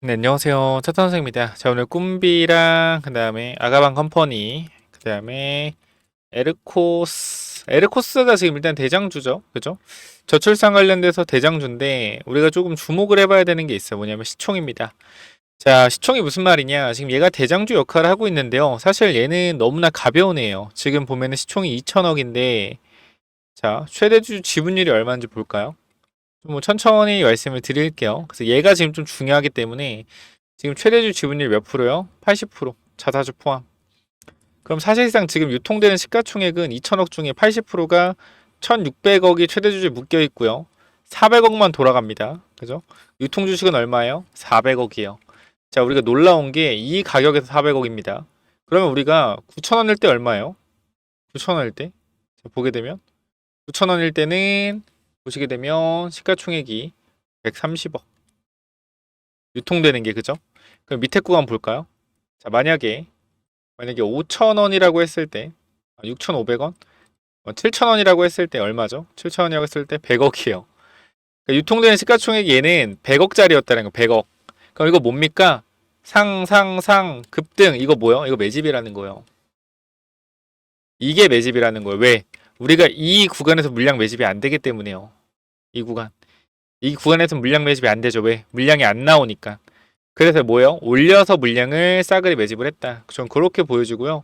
네, 안녕하세요. 차탄 선생입니다. 자, 오늘 꿈비랑 그다음에 아가방 컴퍼니, 그다음에 에르코스가 지금 일단 대장주죠. 그죠? 저출산 관련돼서 대장주인데 우리가 조금 주목을 해봐야 되는 게 있어요. 뭐냐면 시총입니다. 자, 시총이 무슨 말이냐? 지금 얘가 대장주 역할을 하고 있는데요. 사실 얘는 너무나 가벼운 애예요. 지금 보면은 시총이 2천억인데 자, 최대주 지분율이 얼마인지 볼까요? 뭐 천천히 말씀을 드릴게요. 그래서 얘가 지금 좀 중요하기 때문에 지금 최대주 지분율 몇 프로요? 80%. 자사주 포함. 그럼 사실상 지금 유통되는 시가총액은 2천억 중에 80%가 1,600억이 최대주주에 묶여 있고요. 400억만 돌아갑니다. 그죠? 유통 주식은 얼마예요? 400억이에요. 자, 우리가 놀라운 게 이 가격에서 400억입니다. 그러면 우리가 9,000원일 때 얼마예요? 9,000원일 때? 자, 보게 되면 9,000원일 때는 보시게 되면 시가총액이 130억 유통되는 게 그죠? 그럼 밑에 구간 볼까요? 자, 만약에 5,000원이라고 했을 때 6,500원? 7,000원이라고 했을 때 얼마죠? 7,000원이라고 했을 때 100억이에요. 그러니까 유통되는 시가총액이 얘는 100억짜리였다는 거. 100억. 그럼 이거 뭡니까? 급등. 이거 뭐요? 이거 매집이라는 거예요. 이게 매집이라는 거예요. 왜? 우리가 이 구간에서 물량 매집이 안 되기 때문에요. 이 구간. 이 구간에서 물량 매집이 안 되죠. 왜? 물량이 안 나오니까. 그래서 뭐예요? 올려서 물량을 싸그리 매집을 했다. 전 그렇게 보여지고요.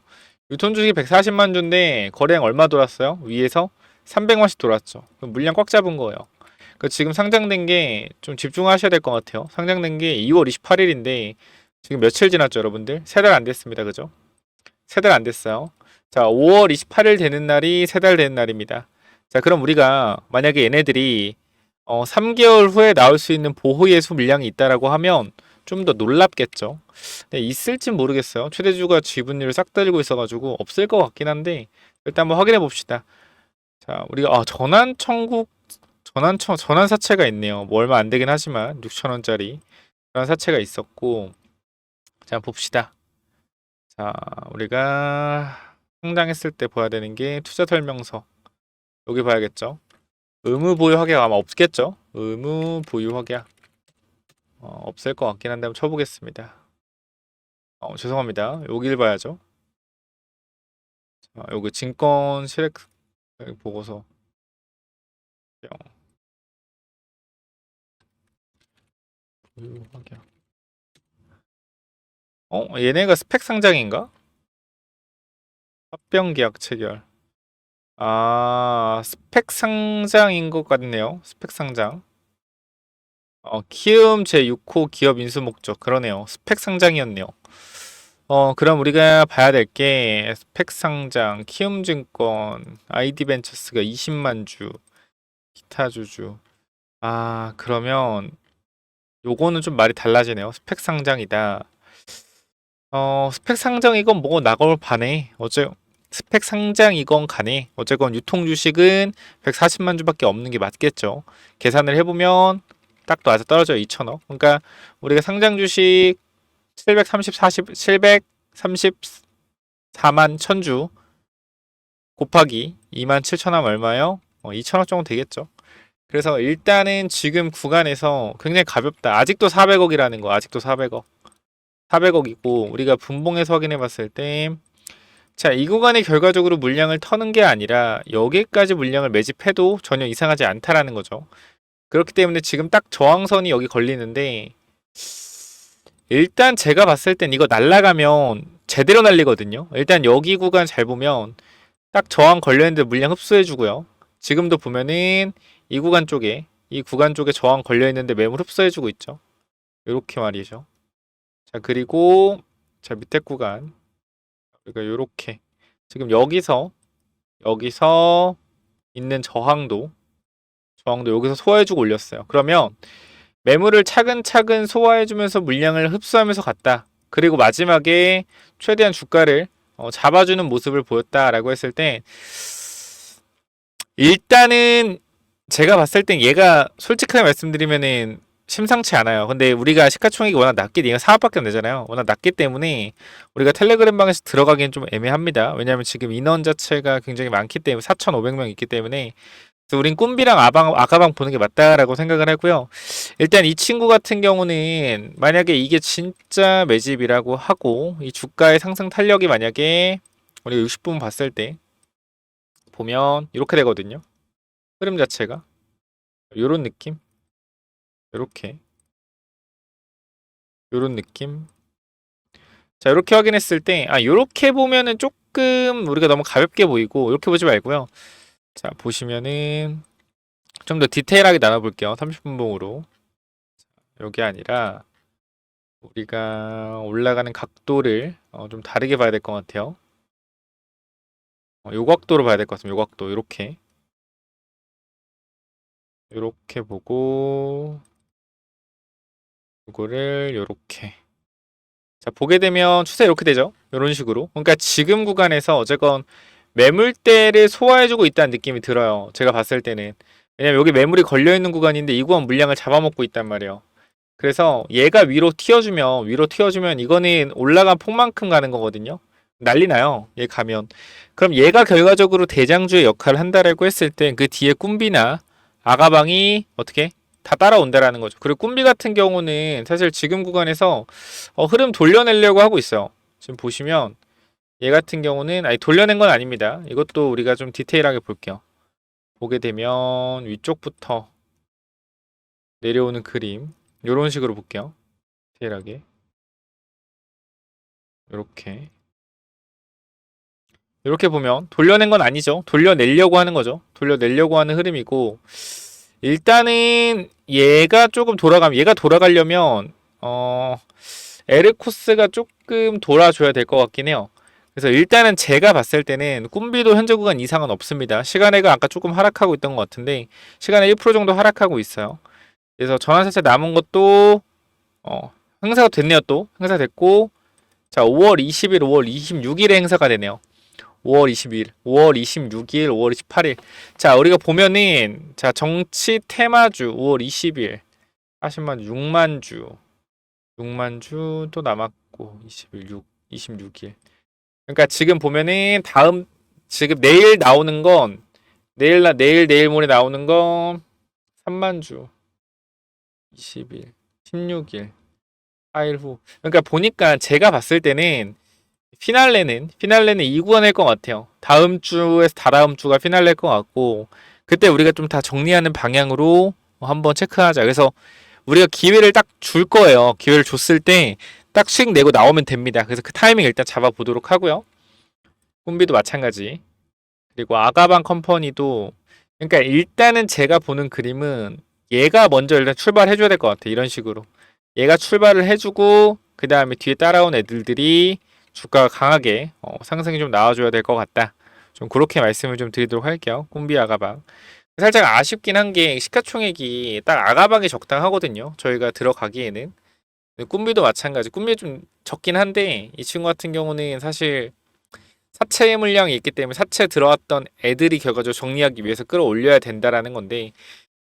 유통 주식이 140만 주인데 거래량 얼마 돌았어요? 위에서 300만씩 돌았죠. 그럼 물량 꽉 잡은 거예요. 그 지금 상장된 게 좀 집중하셔야 될 것 같아요. 상장된 게 2월 28일인데 지금 며칠 지났죠, 여러분들? 세 달 안 됐습니다. 그죠? 세 달 안 됐어요. 자, 5월 28일 되는 날이 세 달 되는 날입니다. 자, 그럼 우리가 만약에 얘네들이 3개월 후에 나올 수 있는 보호 예수 물량이 있다라고 하면 좀 더 놀랍겠죠. 네, 있을진 모르겠어요. 최대주가 지분율을 싹 들고 있어가지고 없을 것 같긴 한데 일단 한번 확인해 봅시다. 자, 우리가 전환 사채가 있네요. 뭐 얼마 안 되긴 하지만 6,000원짜리 그런 사채가 있었고 자, 봅시다. 자, 우리가 상장했을 때 봐야 되는 게 투자 설명서 여기 봐야겠죠. 의무 보유 확약 아마 없겠죠. 의무 보유 확약 없을 것 같긴 한데 한번 쳐보겠습니다. 죄송합니다. 여길 봐야죠. 여기 증권 실행 보고서 보유 확약. 얘네가 스펙 상장인가? 합병 계약 체결. 스펙 상장인 것 같네요. 스펙 상장. 키움 제6호 기업 인수 목적. 그러네요. 스펙 상장이었네요. 그럼 우리가 봐야 될 게 스펙 상장, 키움증권, 아이디벤처스가 20만 주, 기타 주주. 그러면 요거는 좀 말이 달라지네요. 스펙 상장이다. 스펙 상장이건 뭐고 나걸 반해. 스펙 상장이건 간에 어쨌건 유통 주식은 140만 주밖에 없는 게 맞겠죠. 계산을 해보면 딱 맞아 떨어져요. 2천억. 그러니까 우리가 상장 주식 734만 1000주 곱하기 2만 7천원 얼마요? 2천억 정도 되겠죠. 그래서 일단은 지금 구간에서 굉장히 가볍다. 아직도 400억이라는 거. 아직도 400억. 400억이고 우리가 분봉해서 확인해 봤을 때 자, 이 구간이 결과적으로 물량을 터는 게 아니라 여기까지 물량을 매집해도 전혀 이상하지 않다라는 거죠. 그렇기 때문에 지금 딱 저항선이 여기 걸리는데 일단 제가 봤을 땐 이거 날라가면 제대로 날리거든요. 일단 여기 구간 잘 보면 딱 저항 걸려있는데 물량 흡수해주고요. 지금도 보면은 이 구간 쪽에 저항 걸려있는데 매물 흡수해주고 있죠. 이렇게 말이죠. 자, 그리고 자, 밑에 구간 그러니까 요렇게 지금 여기서 있는 저항도 여기서 소화해주고 올렸어요. 그러면 매물을 차근차근 소화해주면서 물량을 흡수하면서 갔다. 그리고 마지막에 최대한 주가를 잡아주는 모습을 보였다라고 했을 때 일단은 제가 봤을 땐 얘가 솔직하게 말씀드리면은 심상치 않아요. 근데 우리가 시가총액이 워낙 낮기 얘가 4억밖에 안 되잖아요. 워낙 낮기 때문에 우리가 텔레그램 방에서 들어가기엔 좀 애매합니다. 왜냐하면 지금 인원 자체가 굉장히 많기 때문에 4,500명 있기 때문에 그래서 우린 꿈비랑 아가방 보는 게 맞다라고 생각을 하고요. 일단 이 친구 같은 경우는 만약에 이게 진짜 매집이라고 하고 이 주가의 상승 탄력이 만약에 우리가 60분 봤을 때 보면 이렇게 되거든요. 흐름 자체가 요런 느낌, 요렇게 요런 느낌. 자, 이렇게 확인했을 때 요렇게 보면은 조금 우리가 너무 가볍게 보이고 이렇게 보지 말고요. 자, 보시면은 좀 더 디테일하게 나눠볼게요. 30분 봉으로. 요게 아니라 우리가 올라가는 각도를 좀 다르게 봐야 될 것 같아요. 요 각도로 봐야 될 것 같습니다. 요 각도 요렇게 보고 이거를 요렇게 자 보게 되면 추세 이렇게 되죠. 요런 식으로. 그러니까 지금 구간에서 어쨌건 매물대를 소화해주고 있다는 느낌이 들어요. 제가 봤을 때는. 왜냐면 여기 매물이 걸려있는 구간인데 이 구간 물량을 잡아먹고 있단 말이에요. 그래서 얘가 위로 튀어주면 이거는 올라간 폭만큼 가는 거거든요. 난리 나요. 얘 가면. 그럼 얘가 결과적으로 대장주의 역할을 한다라고 했을 때 그 뒤에 꿈비나 아가방이 어떻게 다 따라온다라는 거죠. 그리고 꿈비 같은 경우는 사실 지금 구간에서 흐름 돌려내려고 하고 있어요. 지금 보시면 얘 같은 경우는 돌려낸 건 아닙니다. 이것도 우리가 좀 디테일하게 볼게요. 보게 되면 위쪽부터 내려오는 그림 이런 식으로 볼게요. 디테일하게 이렇게 이렇게 보면 돌려낸 건 아니죠. 돌려내려고 하는 거죠. 돌려내려고 하는 흐름이고 일단은 얘가 돌아가려면 에르코스가 조금 돌아줘야 될 것 같긴 해요. 그래서 일단은 제가 봤을 때는 꿈비도 현재 구간 이상은 없습니다. 시간애가 아까 조금 하락하고 있던 것 같은데 시간에 1% 정도 하락하고 있어요. 그래서 전환사채 남은 것도 행사가 됐네요. 또 행사됐고 자 5월 20일, 5월 26일에 행사가 되네요. 5월 20일, 5월 26일, 5월 28일. 자, 우리가 보면은 자, 정치 테마주 5월 20일 40만 주, 6만 주. 6만 주 또 남았고 21, 26일. 그러니까 지금 보면은 지금 내일 나오는 건 내일 모레 나오는 건 3만 주. 20일, 16일, 4일 후. 그러니까 보니까 제가 봤을 때는 피날레는 2구간일 것 같아요. 다음 주에서 다다음 주가 피날레일 것 같고 그때 우리가 좀 다 정리하는 방향으로 한번 체크하자. 그래서 우리가 기회를 딱 줄 거예요. 기회를 줬을 때 딱 수익 내고 나오면 됩니다. 그래서 그 타이밍 일단 잡아보도록 하고요. 꿈비도 마찬가지. 그리고 아가방 컴퍼니도 그러니까 일단은 제가 보는 그림은 얘가 먼저 일단 출발해줘야 될 것 같아. 이런 식으로 얘가 출발을 해주고 그 다음에 뒤에 따라온 애들이 주가가 강하게 상승이 좀 나와줘야 될 것 같다. 좀 그렇게 말씀을 좀 드리도록 할게요. 꿈비 아가방. 살짝 아쉽긴 한 게 시가총액이 딱 아가방이 적당하거든요. 저희가 들어가기에는. 꿈비도 마찬가지. 꿈비 좀 적긴 한데 이 친구 같은 경우는 사실 사채 물량이 있기 때문에 사채 들어왔던 애들이 결과적으로 정리하기 위해서 끌어올려야 된다라는 건데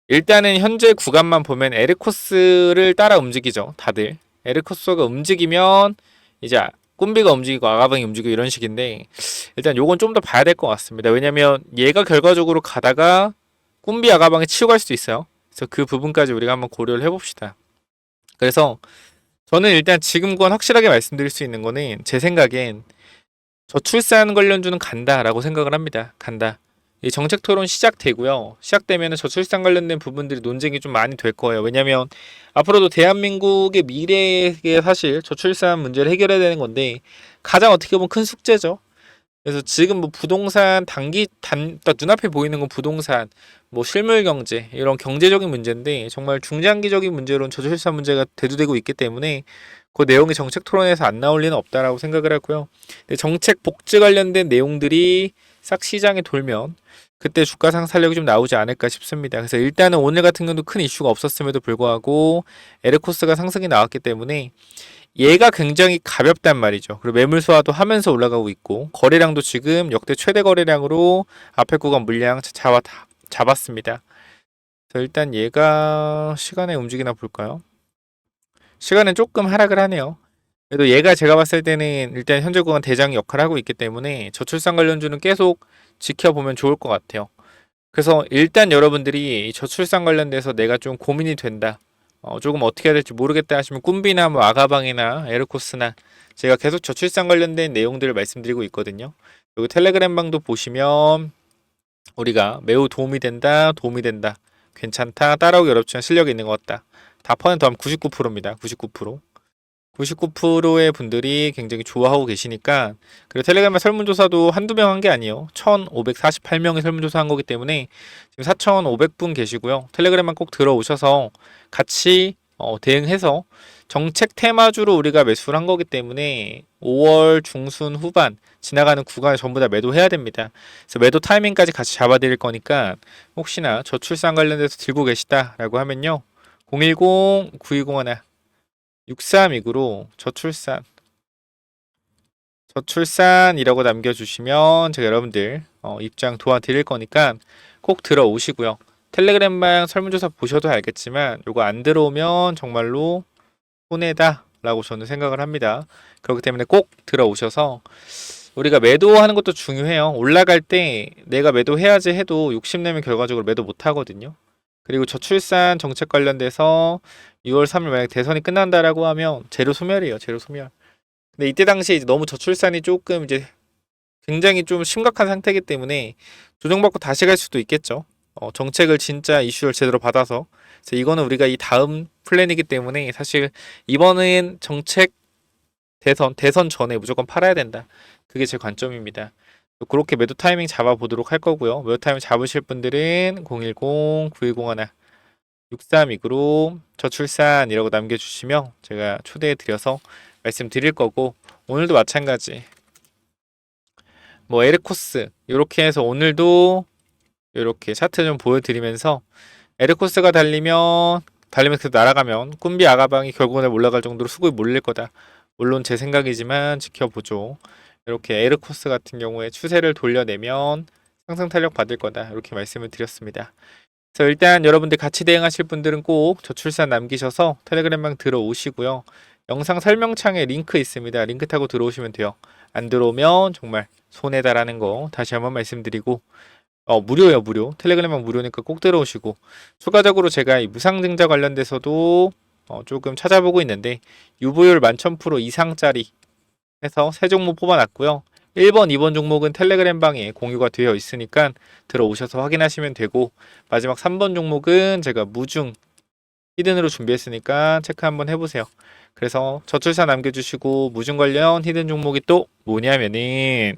일단은 현재 구간만 보면 에르코스를 따라 움직이죠. 다들. 에르코스가 움직이면 이제 꿈비가 움직이고 아가방이 움직이고 이런 식인데 일단 요건 좀 더 봐야 될 것 같습니다. 왜냐면 얘가 결과적으로 가다가 꿈비 아가방에 치고 갈 수도 있어요. 그래서 그 부분까지 우리가 한번 고려를 해봅시다. 그래서 저는 일단 지금 건 확실하게 말씀드릴 수 있는 거는 제 생각엔 저출산 관련주는 간다라고 생각을 합니다. 간다. 이 정책 토론 시작되고요. 시작되면 저출산 관련된 부분들이 논쟁이 좀 많이 될 거예요. 왜냐면 앞으로도 대한민국의 미래에 사실 저출산 문제를 해결해야 되는 건데 가장 어떻게 보면 큰 숙제죠. 그래서 지금 뭐 부동산 딱 눈앞에 보이는 건 부동산, 뭐 실물 경제 이런 경제적인 문제인데 정말 중장기적인 문제로는 저출산 문제가 대두되고 있기 때문에 그 내용이 정책 토론에서 안 나올 리는 없다라고 생각을 하고요. 근데 정책 복지 관련된 내용들이 싹 시장에 돌면 그때 주가 상승력이 좀 나오지 않을까 싶습니다. 그래서 일단은 오늘 같은 경우도 큰 이슈가 없었음에도 불구하고 에르코스가 상승이 나왔기 때문에 얘가 굉장히 가볍단 말이죠. 그리고 매물 소화도 하면서 올라가고 있고 거래량도 지금 역대 최대 거래량으로 앞에 구간 물량 잡았습니다. 그래서 일단 얘가 시간에 움직이나 볼까요? 시간은 조금 하락을 하네요. 그래도 얘가 제가 봤을 때는 일단 현재 구간 대장 역할을 하고 있기 때문에 저출산 관련주는 계속 지켜보면 좋을 것 같아요. 그래서 일단 여러분들이 이 저출산 관련돼서 내가 좀 고민이 된다. 조금 어떻게 해야 될지 모르겠다 하시면 꿈비나 뭐 아가방이나 에르코스나 제가 계속 저출산 관련된 내용들을 말씀드리고 있거든요. 그리고 텔레그램 방도 보시면 우리가 매우 도움이 된다, 도움이 된다, 괜찮다, 따라오기 어렵지만 실력이 있는 것 같다. 답하는 더하면 99%입니다. 99%. 99%의 분들이 굉장히 좋아하고 계시니까. 그리고 텔레그램 설문조사도 한두 명 한 게 아니에요. 1548명의 설문조사 한 거기 때문에 지금 4500분 계시고요. 텔레그램만 꼭 들어오셔서 같이 대응해서 정책 테마주로 우리가 매수를 한 거기 때문에 5월 중순 후반 지나가는 구간에 전부 다 매도해야 됩니다. 그래서 매도 타이밍까지 같이 잡아드릴 거니까 혹시나 저출산 관련돼서 들고 계시다라고 하면요. 010-9201 6329로 저출산이라고 남겨주시면 제가 여러분들 입장 도와드릴 거니까 꼭 들어오시고요. 텔레그램방 설문조사 보셔도 알겠지만 요거 안 들어오면 정말로 손해다 라고 저는 생각을 합니다. 그렇기 때문에 꼭 들어오셔서 우리가 매도하는 것도 중요해요. 올라갈 때 내가 매도해야지 해도 욕심내면 결과적으로 매도 못 하거든요. 그리고 저출산 정책 관련돼서 6월 3일 만약 대선이 끝난다라고 하면 재료 소멸이에요. 재료 소멸. 근데 이때 당시에 이제 너무 저출산이 조금 이제 굉장히 좀 심각한 상태이기 때문에 조정받고 다시 갈 수도 있겠죠. 정책을 진짜 이슈를 제대로 받아서. 그래서 이거는 우리가 이 다음 플랜이기 때문에 사실 이번엔 정책 대선 전에 무조건 팔아야 된다. 그게 제 관점입니다. 그렇게 매도 타이밍 잡아보도록 할 거고요. 매도 타이밍 잡으실 분들은 010-9101 6329로 저출산이라고 남겨주시면 제가 초대해 드려서 말씀드릴 거고 오늘도 마찬가지 뭐 에르코스 이렇게 해서 오늘도 이렇게 차트 좀 보여드리면서 에르코스가 달리면서 날아가면 꿈비 아가방이 결국은 올라갈 정도로 수급이 몰릴 거다. 물론 제 생각이지만 지켜보죠. 이렇게 에르코스 같은 경우에 추세를 돌려내면 상승 탄력 받을 거다. 이렇게 말씀을 드렸습니다. 그래서 일단 여러분들 같이 대응하실 분들은 꼭 저출산 남기셔서 텔레그램방 들어오시고요. 영상 설명창에 링크 있습니다. 링크 타고 들어오시면 돼요. 안 들어오면 정말 손해다라는 거 다시 한번 말씀드리고 무료예요, 무료. 텔레그램방 무료니까 꼭 들어오시고 추가적으로 제가 이 무상증자 관련돼서도 조금 찾아보고 있는데 유보율 11,000% 이상짜리 해서 세 종목 뽑아놨고요. 1번, 2번 종목은 텔레그램 방에 공유가 되어 있으니까 들어오셔서 확인하시면 되고 마지막 3번 종목은 제가 무중 히든으로 준비했으니까 체크 한번 해보세요. 그래서 저출산 남겨주시고 무중 관련 히든 종목이 또 뭐냐면은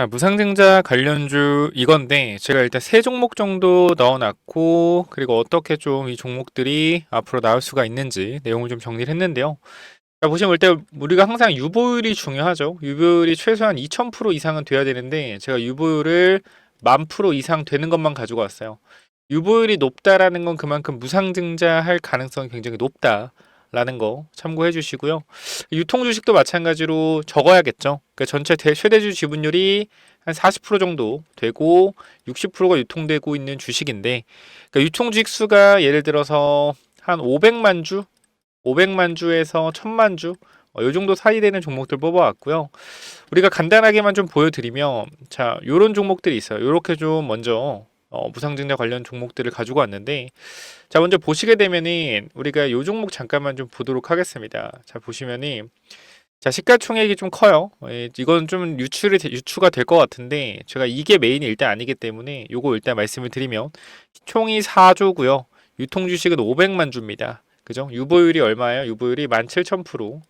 무상증자 관련주 이건데 제가 일단 세 종목 정도 넣어놨고 그리고 어떻게 좀 이 종목들이 앞으로 나올 수가 있는지 내용을 좀 정리를 했는데요. 자, 보시면 일단 우리가 항상 유보율이 중요하죠. 유보율이 최소한 2000% 이상은 돼야 되는데 제가 유보율을 10,000% 이상 되는 것만 가지고 왔어요. 유보율이 높다라는 건 그만큼 무상증자할 가능성이 굉장히 높다라는 거 참고해 주시고요. 유통 주식도 마찬가지로 적어야겠죠. 그러니까 전체 최대주 지분율이 한 40% 정도 되고 60%가 유통되고 있는 주식인데 그러니까 유통 주식 수가 예를 들어서 한 500만 주 500만 주에서 1000만 주, 요 정도 사이 되는 종목들 뽑아왔고요. 우리가 간단하게만 좀 보여드리면, 자, 요런 종목들이 있어요. 요렇게 좀 먼저, 무상증자 관련 종목들을 가지고 왔는데, 자, 먼저 보시게 되면은, 우리가 요 종목 잠깐만 좀 보도록 하겠습니다. 자, 보시면은, 자, 시가총액이 좀 커요. 이건 좀 유추가 될 것 같은데, 제가 이게 메인이 일단 아니기 때문에, 요거 일단 말씀을 드리면, 총이 4조고요. 유통주식은 500만 주입니다. 그죠? 유보율이 얼마예요? 유보율이 17,000%.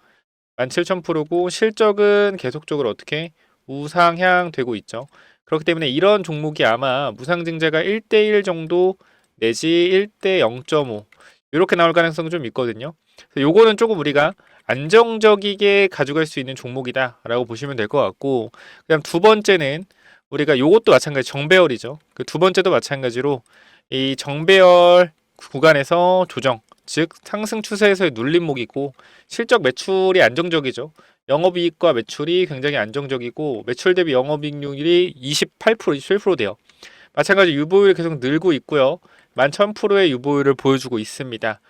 17,000%고 실적은 계속적으로 어떻게 우상향 되고 있죠. 그렇기 때문에 이런 종목이 아마 무상증자가 1대1 정도 내지 1대 0.5 이렇게 나올 가능성이 좀 있거든요. 요거는 조금 우리가 안정적이게 가져갈 수 있는 종목이다라고 보시면 될 것 같고 그다음 두 번째는 우리가 요것도 마찬가지 정배열이죠. 그 두 번째도 마찬가지로 이 정배열 구간에서 조정 즉 상승 추세에서의 눌림목이고 실적 매출이 안정적이죠. 영업이익과 매출이 굉장히 안정적이고 매출 대비 영업이익률이 28%, 27% 돼요. 마찬가지 유보율이 계속 늘고 있고요. 11,000%의 유보율을 보여주고 있습니다.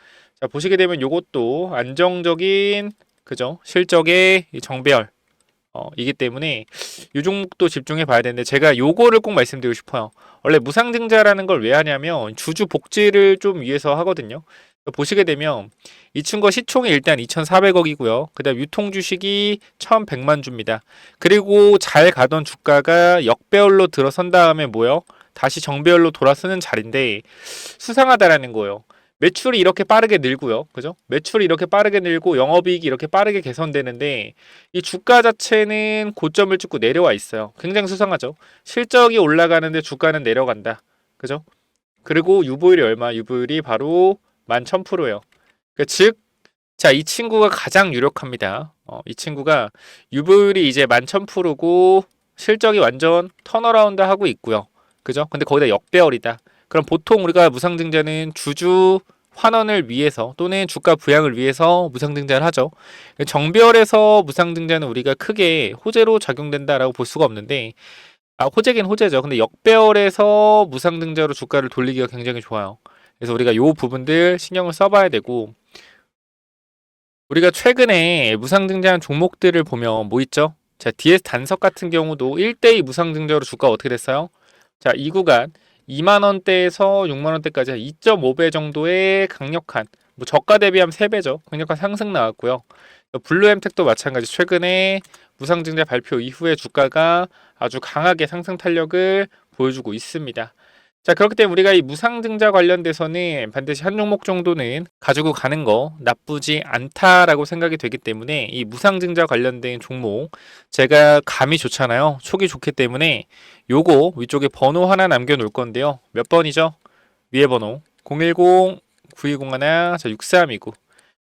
자, 보시게 되면 이것도 안정적인 그죠? 실적의 정배열 이기 때문에 이 종목도 집중해 봐야 되는데 제가 요거를 꼭 말씀드리고 싶어요. 원래 무상증자라는 걸 왜 하냐면 주주 복지를 좀 위해서 하거든요. 보시게 되면 이 친구가 시총이 일단 2,400억이고요. 그다음 유통 주식이 1,100만 주입니다. 그리고 잘 가던 주가가 역배열로 들어선 다음에 뭐요? 다시 정배열로 돌아서는 자리인데 수상하다라는 거예요. 매출이 이렇게 빠르게 늘고요. 그죠? 매출이 이렇게 빠르게 늘고 영업이익이 이렇게 빠르게 개선되는데 이 주가 자체는 고점을 찍고 내려와 있어요. 굉장히 수상하죠. 실적이 올라가는데 주가는 내려간다. 그죠? 그리고 유보율이 얼마? 유보율이 바로 11,000%예요. 즉, 자, 이 친구가 가장 유력합니다. 이 친구가 유보율이 이제 11,000%고 실적이 완전 턴어라운드 하고 있고요. 그죠? 근데 거기다 역배열이다. 그럼 보통 우리가 무상증자는 주주 환원을 위해서 또는 주가 부양을 위해서 무상증자를 하죠. 정배열에서 무상증자는 우리가 크게 호재로 작용된다라고 볼 수가 없는데 호재긴 호재죠. 근데 역배열에서 무상증자로 주가를 돌리기가 굉장히 좋아요. 그래서 우리가 요 부분들 신경을 써봐야 되고 우리가 최근에 무상증자한 종목들을 보면 뭐 있죠? 자, DS 단석 같은 경우도 1대2 무상증자로 주가가 어떻게 됐어요? 자, 이 구간 2만원대에서 6만원대까지 2.5배 정도의 강력한 저가 대비하면 3배죠. 강력한 상승 나왔고요. 블루엠텍도 마찬가지 최근에 무상증자 발표 이후에 주가가 아주 강하게 상승 탄력을 보여주고 있습니다. 자, 그렇기 때문에 우리가 이 무상증자 관련돼서는 반드시 한 종목 정도는 가지고 가는 거 나쁘지 않다라고 생각이 되기 때문에 이 무상증자 관련된 종목 제가 감이 좋잖아요. 촉이 좋기 때문에 요거 위쪽에 번호 하나 남겨 놓을 건데요. 몇 번이죠? 위에 번호 010-9201-6329.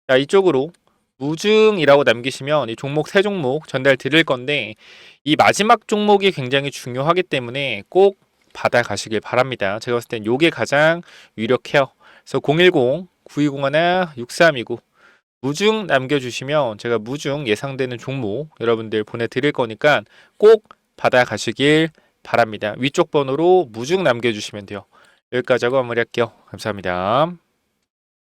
자, 이쪽으로 무증이라고 남기시면 이 종목 세 종목 전달 드릴 건데 이 마지막 종목이 굉장히 중요하기 때문에 꼭 받아 가시길 바랍니다. 제가 봤을 땐 요게 가장 유력해요. 그래서 010-9201-6329 무증 남겨주시면 제가 무증 예상되는 종목 여러분들 보내드릴 거니까 꼭 받아 가시길 바랍니다. 위쪽 번호로 무증 남겨주시면 돼요. 여기까지 하고 마무리할게요. 감사합니다.